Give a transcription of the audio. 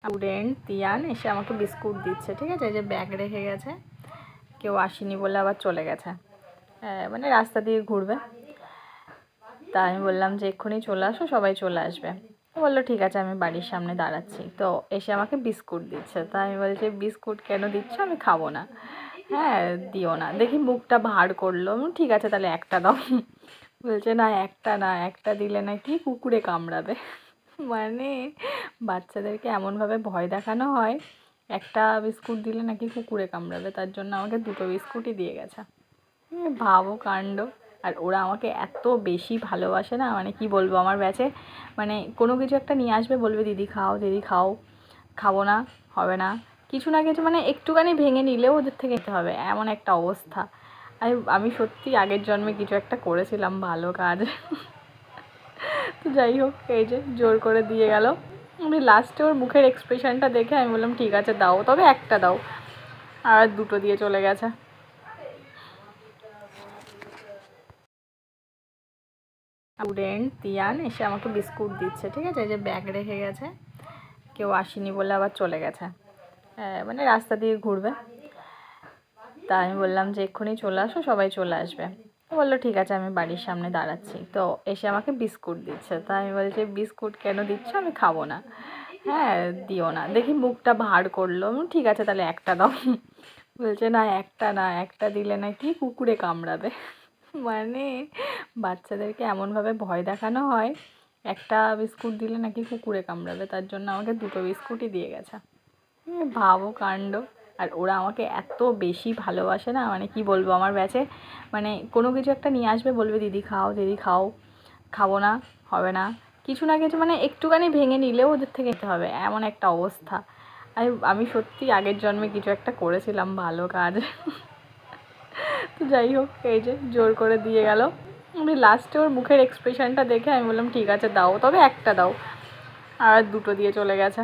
Student Tian এসে আমাকে biscuit দিচ্ছে, ঠিক আছে। এই যে ব্যাগ রেখে গেছে, কেউ আসেনি বলে আবার চলে গেছে, মানে রাস্তা দিয়ে ঘুরবে। তা আমি বললাম যে এক্ষুনি চলে আসো, সবাই চলে আসবে। বললো ঠিক আছে, আমি বাড়ির সামনে দাঁড়াচ্ছি। তো এসে আমাকে বিস্কুট দিচ্ছে। তা আমি বলছি বিস্কুট কেন দিচ্ছ, আমি খাবো না। হ্যাঁ, দিও না। দেখি মুখটা ভার করলো, ঠিক আছে তাহলে একটা দাও। বলছে না, একটা না, একটা দিলে নাকি কুকুরে কামড়াবে। মানে বাচ্চাদেরকে এমনভাবে ভয় দেখানো হয়, একটা বিস্কুট দিলে নাকি কুকুরে কামড়াবে, তার জন্য আমাকে দুটো বিস্কুটই দিয়ে গেছে। ভাবো কাণ্ড। আর ওরা আমাকে এত বেশি ভালোবাসে না, মানে কি বলবো, আমার ব্যাচে মানে কোনো কিছু একটা নিয়ে আসবে, বলবে দিদি খাও, দিদি খাও, খাবো না, হবে না, কিছু না কিছু মানে একটুখানি ভেঙে নিলেও ওদের থেকে নিতে হবে, এমন একটা অবস্থা। আমি সত্যি আগের জন্মে কিছু একটা করেছিলাম ভালো কাজ। তো যাই হোক, এই যে জোর করে দিয়ে গেল। আমি লাস্টে ওর মুখের এক্সপ্রেশনটা দেখে আমি বললাম ঠিক আছে দাও, তবে একটা দাও, আর দুটো দিয়ে চলে গেছে। স্টুডেন্ট তিয়ান এসে আমাকে বিস্কুট দিচ্ছে, ঠিক আছে। এই যে ব্যাগ রেখে গেছে, কেউ আসেনি বলে আবার চলে গেছে, মানে রাস্তা দিয়ে ঘুরবে। তা আমি বললাম যে এক্ষুনি চলে আসো, সবাই চলে আসবে। বললো ঠিক আছে, আমি বাড়ির সামনে দাঁড়াচ্ছি। তো এসে আমাকে বিস্কুট দিচ্ছে। তা আমি বলছি বিস্কুট কেন দিচ্ছ, আমি খাবো না। হ্যাঁ, দিও না। দেখি মুখটা ভার করলো, ঠিক আছে তাহলে একটা দাও। বলছে না, একটা না, একটা দিলে নাকি কুকুরে কামড়াবে। মানে বাচ্চাদেরকে এমনভাবে ভয় দেখানো হয়, একটা বিস্কুট দিলে নাকি কুকুরে কামড়াবে, তার জন্য আমাকে দুটো বিস্কুটই দিয়ে গেছে। ভাবো কাণ্ড। আর ওরা আমাকে এত বেশি ভালোবাসে না, মানে কি বলবো, আমার ব্যাচে মানে কোনো কিছু একটা নিয়ে আসবে, বলবে দিদি খাও, দিদি খাও, খাবো না, হবে না, কিছু না কিছু মানে একটুখানি ভেঙে নিলেও ওদের থেকে নিতে হবে, এমন একটা অবস্থা। আমি সত্যি আগের জন্মে কিছু একটা করেছিলাম ভালো কাজ। তো যাই হোক, এই যে জোর করে দিয়ে গেল। আমি লাস্টে ওর মুখের এক্সপ্রেশনটা দেখে আমি বললাম ঠিক আছে দাও, তবে একটা দাও, আর দুটো দিয়ে চলে গেছে।